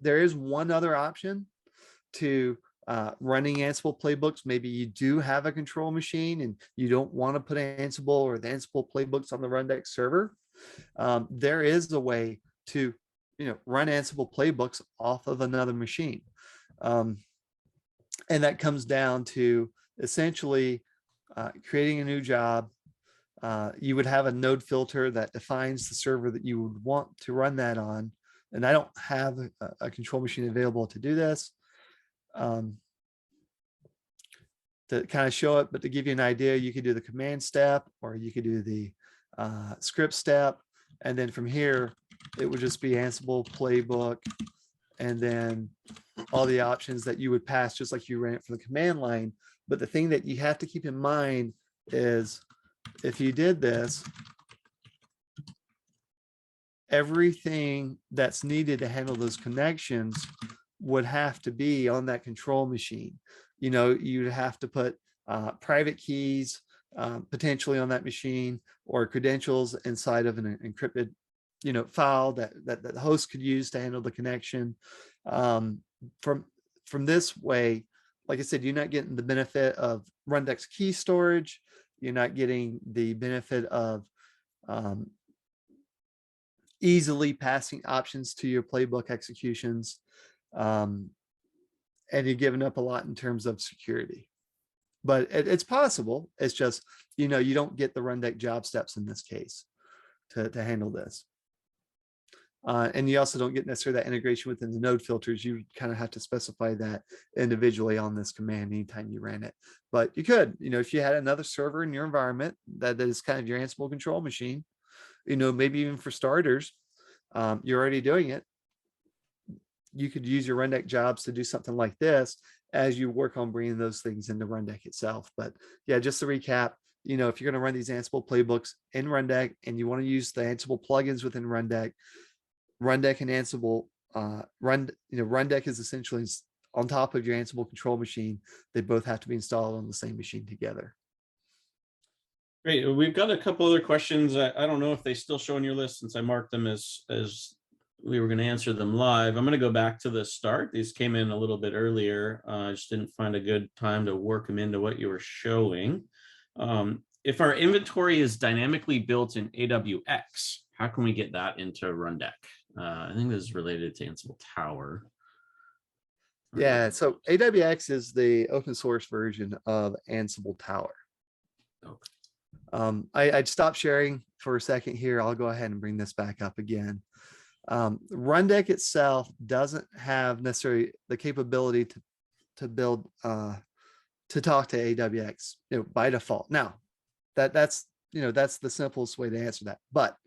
there is one other option to running Ansible playbooks. Maybe you do have a control machine and you don't want to put Ansible or the Ansible playbooks on the Rundeck server. There is a way to, run Ansible playbooks off of another machine. And that comes down to essentially creating a new job. You would have a node filter that defines the server that you would want to run that on. And I don't have a control machine available to do this. To kind of show it, but to give you an idea, you could do the command step or you could do the script step. And then from here, it would just be Ansible playbook. And then all the options that you would pass, just like you ran it from the command line. But the thing that you have to keep in mind is if you did this, everything that's needed to handle those connections would have to be on that control machine. You'd have to put private keys potentially on that machine or credentials inside of an encrypted, file that the host could use to handle the connection. From this way, like I said, you're not getting the benefit of Rundeck's key storage. You're not getting the benefit of easily passing options to your playbook executions. And you're giving up a lot in terms of security, but it's possible. It's just, you don't get the Rundeck job steps in this case to handle this. And you also don't get necessarily that integration within the node filters. You kind of have to specify that individually on this command anytime you ran it. But you could, if you had another server in your environment that is kind of your Ansible control machine, maybe even for starters, you're already doing it. You could use your Rundeck jobs to do something like this as you work on bringing those things into Rundeck itself. But yeah, just to recap, if you're going to run these Ansible playbooks in Rundeck and you want to use the Ansible plugins within Rundeck and Ansible, Rundeck is essentially on top of your Ansible control machine. They both have to be installed on the same machine together. Great. We've got a couple other questions. I don't know if they still show on your list since I marked them as we were going to answer them live. I'm going to go back to the start. These came in a little bit earlier. I just didn't find a good time to work them into what you were showing. If our inventory is dynamically built in AWX, how can we get that into Rundeck? I think this is related to Ansible Tower. Yeah, so AWX is the open source version of Ansible Tower. Okay. I'd stop sharing for a second here. I'll go ahead and bring this back up again. Rundeck itself doesn't have necessarily the capability to build to talk to AWX by default. Now that's the simplest way to answer that, but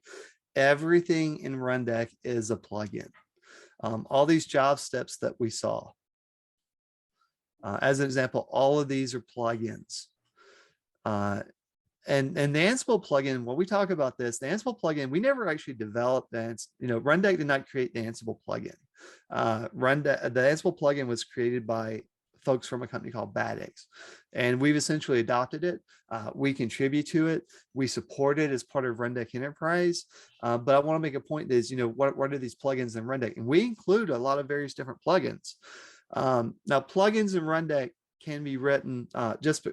everything in Rundeck is a plugin. All these job steps that we saw, as an example, all of these are plugins. And the Ansible plugin, when we talk about this, the Ansible plugin, we never actually developed that. Rundeck did not create the Ansible plugin. The Ansible plugin was created by folks from a company called Badix, and we've essentially adopted it. We contribute to it. We support it as part of Rundeck Enterprise. But I want to make a point is, what are these plugins in Rundeck? And we include a lot of various different plugins. Now, plugins in Rundeck can be written just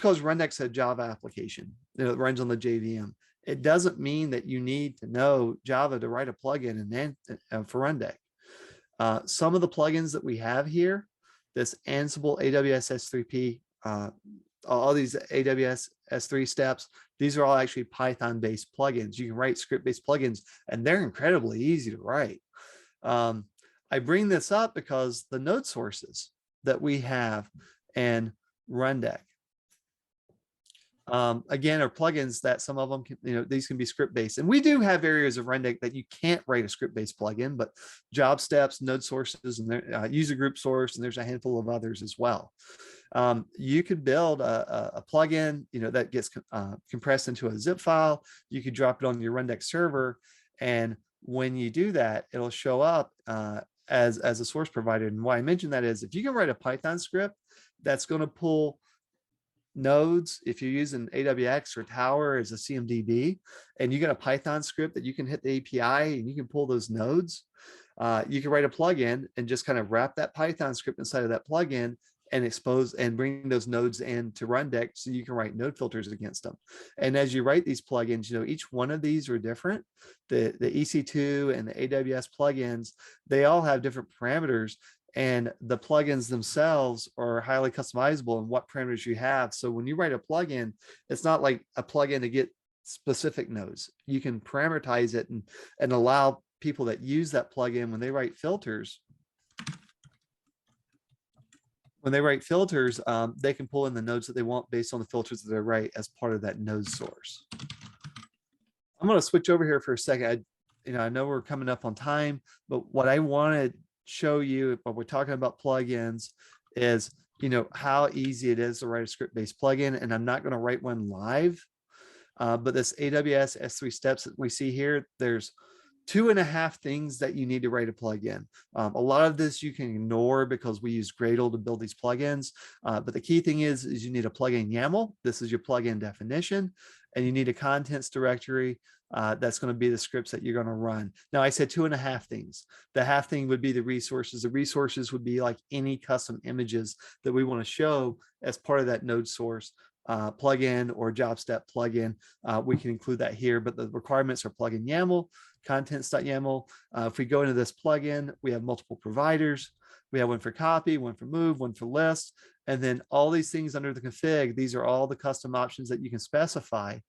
because Rundeck's a Java application, it runs on the JVM. It doesn't mean that you need to know Java to write a plugin for Rundeck. Some of the plugins that we have here, this Ansible AWS S3P, all these AWS S3 steps, these are all actually Python-based plugins. You can write script-based plugins, and they're incredibly easy to write. I bring this up because the node sources that we have and Rundeck. Again, are plugins that some of them can, these can be script based, and we do have areas of Rundeck that you can't write a script based plugin, but job steps, node sources, and user group source, and there's a handful of others as well. You could build a plugin, that gets compressed into a zip file. You could drop it on your Rundeck server, and when you do that, it'll show up as a source provider. And why I mention that is if you can write a Python script that's going to pull nodes, if you're using AWX or Tower as a CMDB, and you got a Python script that you can hit the API and you can pull those nodes, you can write a plugin and just kind of wrap that Python script inside of that plugin and expose and bring those nodes into Rundeck so you can write node filters against them. And as you write these plugins, each one of these are different. The EC2 and the AWS plugins, they all have different parameters, and the plugins themselves are highly customizable in what parameters you have. So when you write a plugin, it's not like a plugin to get specific nodes. You can parameterize it and allow people that use that plugin when they write filters, they can pull in the nodes that they want based on the filters that they write as part of that node source. I'm going to switch over here for a second. I know we're coming up on time, but what I want to show you when we're talking about plugins is, how easy it is to write a script-based plugin. And I'm not going to write one live, but this AWS S3 steps that we see here, there's 2.5 things that you need to write a plugin. A lot of this you can ignore because we use Gradle to build these plugins. But the key thing is you need a plugin YAML. This is your plugin definition. And you need a contents directory. That's going to be the scripts that you're going to run. Now, I said 2.5 things. The half thing would be the resources. The resources would be like any custom images that we want to show as part of that node source plugin or job step plugin. We can include that here, but the requirements are plugin YAML, contents.yaml. If we go into this plugin, we have multiple providers. We have one for copy, one for move, one for list, and then all these things under the config. These are all the custom options that you can specify.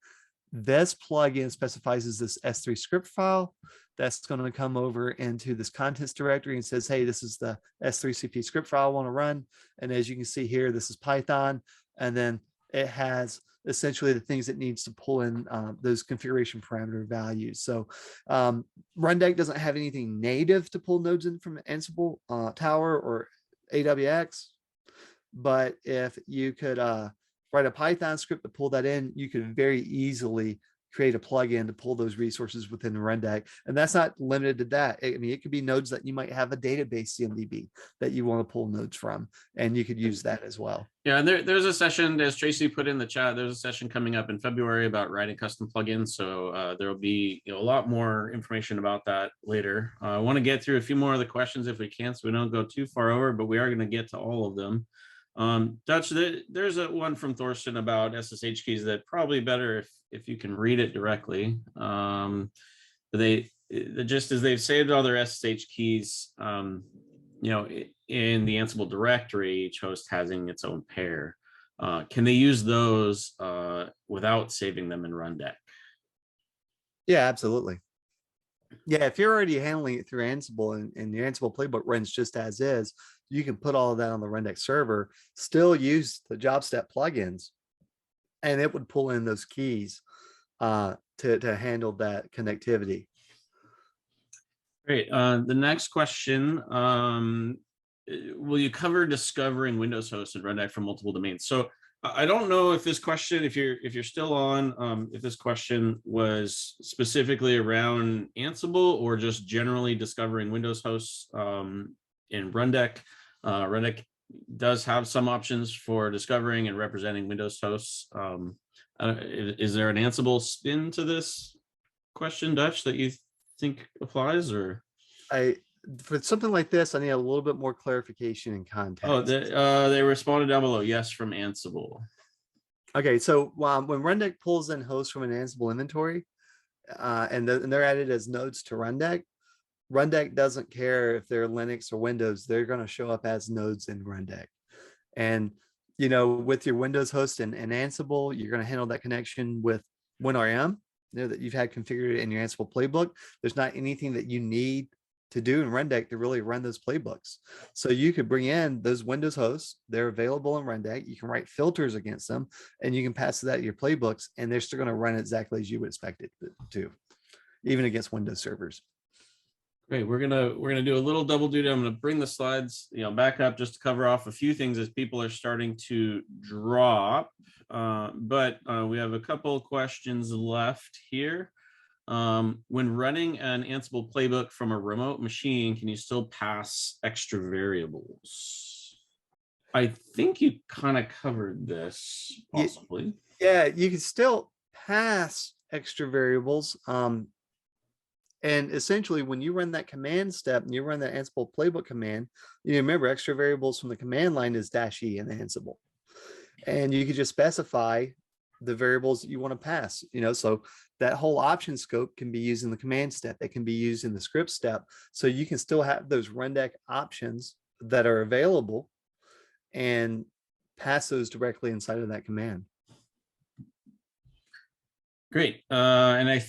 This plugin specifies this S3 script file that's going to come over into this contents directory and says, hey, this is the S3CP script file I want to run. And as you can see here, this is Python. And then it has essentially the things it needs to pull in those configuration parameter values. So Rundeck doesn't have anything native to pull nodes in from Ansible, Tower, or AWX. But if you could write a Python script to pull that in, you could very easily create a plugin to pull those resources within Rundeck. And that's not limited to that. I mean, it could be nodes that you might have a database CMDB that you want to pull nodes from, and you could use that as well. Yeah, and there's a session, as Tracy put in the chat, there's a session coming up in February about writing custom plugins. So there will be a lot more information about that later. I want to get through a few more of the questions if we can, so we don't go too far over, but we are going to get to all of them. Dutch, there's one from Thorsten about SSH keys that probably better if you can read it directly. The gist is they've saved all their SSH keys, in the Ansible directory, each host having its own pair. Can they use those without saving them in Rundeck? Yeah, absolutely. Yeah, if you're already handling it through Ansible and your Ansible playbook runs just as is, you can put all of that on the Rundeck server, still use the job step plugins, and it would pull in those keys to handle that connectivity. Great. The next question, will you cover discovering Windows hosts in Rundeck from multiple domains? So I don't know if this question, if you're still on, if this question was specifically around Ansible or just generally discovering Windows hosts in Rundeck. Rundeck does have some options for discovering and representing Windows hosts. Is there an Ansible spin to this question, Dutch, that you think applies? Or for something like this, I need a little bit more clarification and context. Oh, they responded down below, yes, from Ansible. Okay, so when Rundeck pulls in hosts from an Ansible inventory, and they're added as nodes to Rundeck, Rundeck doesn't care if they're Linux or Windows, they're going to show up as nodes in Rundeck. And, with your Windows host and Ansible, you're going to handle that connection with WinRM, that you've had configured in your Ansible playbook. There's not anything that you need to do in Rundeck to really run those playbooks. So you could bring in those Windows hosts, they're available in Rundeck. You can write filters against them and you can pass that to your playbooks, and they're still going to run exactly as you would expect it to, even against Windows servers. Great. We're gonna do a little double duty. I'm gonna bring the slides, back up just to cover off a few things as people are starting to drop. But we have a couple of questions left here. When running an Ansible playbook from a remote machine, can you still pass extra variables? I think you kind of covered this, possibly. Yeah, you can still pass extra variables. And essentially, when you run that command step and you run that Ansible playbook command, you remember extra variables from the command line is -E in Ansible. And you could just specify the variables that you want to pass, so that whole option scope can be used in the command step. It can be used in the script step. So you can still have those Rundeck options that are available and pass those directly inside of that command. Great. And I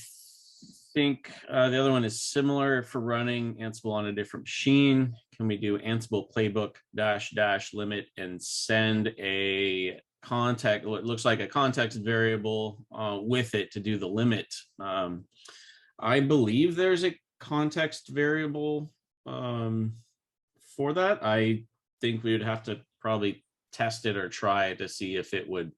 think the other one is similar for running Ansible on a different machine. Can we do Ansible playbook -- limit and send a context, what looks like a context variable with it to do the limit? I believe there's a context variable for that. I think we would have to probably test it or try to see if it would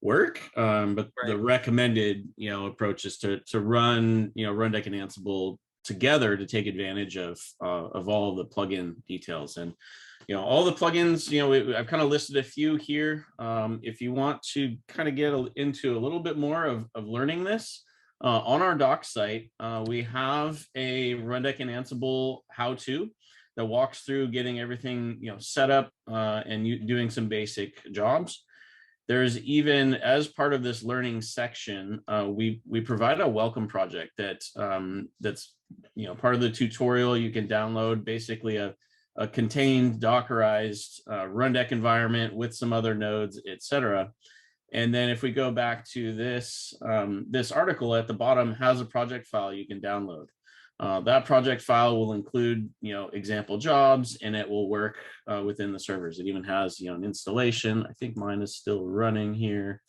work. But right. The recommended, approach is to run, Rundeck and Ansible together to take advantage of all of the plugin details. And all the plugins, I've kind of listed a few here. If you want to kind of get into a little bit more of learning this, on our doc site, we have a Rundeck and Ansible how-to that walks through getting everything set up and doing some basic jobs. There's even, as part of this learning section, we provide a welcome project that's part of the tutorial. You can download basically a contained Dockerized Rundeck environment with some other nodes, etc. And then if we go back to this, this article at the bottom has a project file you can download. That project file will include, example jobs, and it will work within the servers. It even has, an installation. I think mine is still running here.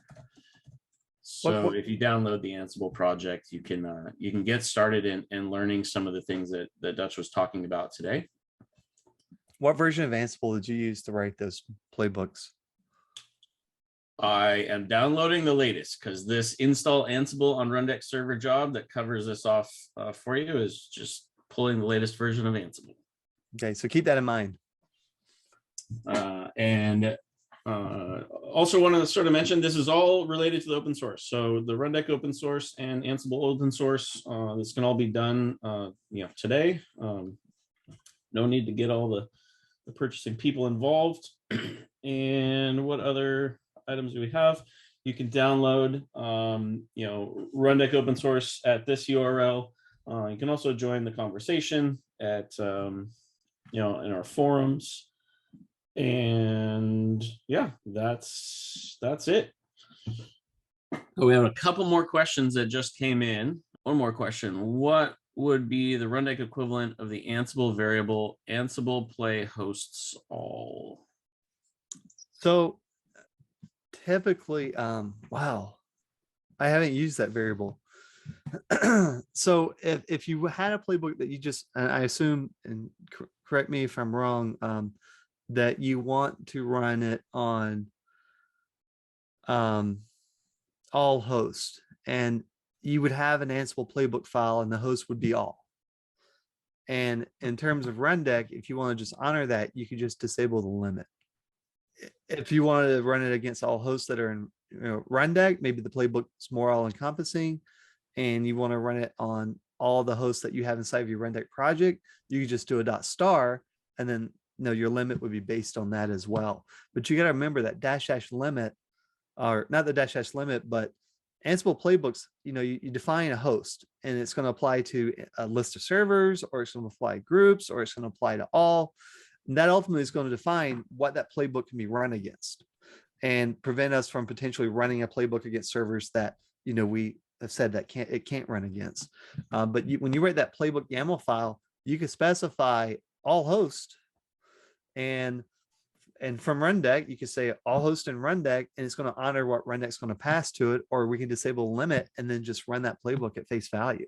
So if you download the Ansible project, you can get started in learning some of the things that Dutch was talking about today. What version of Ansible did you use to write those playbooks? I am downloading the latest because this install Ansible on Rundeck server job that covers this off for you is just pulling the latest version of Ansible. Okay, so keep that in mind. And also want to sort of mention, this is all related to the open source. So the Rundeck open source and Ansible open source, this can all be done today. No need to get all the purchasing people involved. And what other items do we have? You can download Rundeck open source at this URL. You can also join the conversation at in our forums. And yeah, that's it. So we have a couple more questions that just came in. One more question: what would be the Rundeck equivalent of the Ansible variable Ansible play hosts all? So typically, wow, I haven't used that variable. So if you had a playbook that you just, and I assume, and correct me if I'm wrong, that you want to run it on all hosts, and you would have an Ansible playbook file and the host would be all. And in terms of Rundeck, if you want to just honor that, you could just disable the limit. If you want to run it against all hosts that are in Rundeck, maybe the playbook is more all encompassing and you want to run it on all the hosts that you have inside of your Rundeck project, you could just do a ** and then your limit would be based on that as well. But you got to remember that -- limit, or not the -- limit, but Ansible playbooks, you define a host and it's going to apply to a list of servers, or it's going to apply to groups, or it's going to apply to all. And that ultimately is going to define what that playbook can be run against and prevent us from potentially running a playbook against servers that, we have said that it can't run against. But when you write that playbook YAML file, You can specify all host, and from Rundeck, you can say all host in Rundeck, and it's going to honor what Rundeck's going to pass to it, or we can disable limit and then just run that playbook at face value.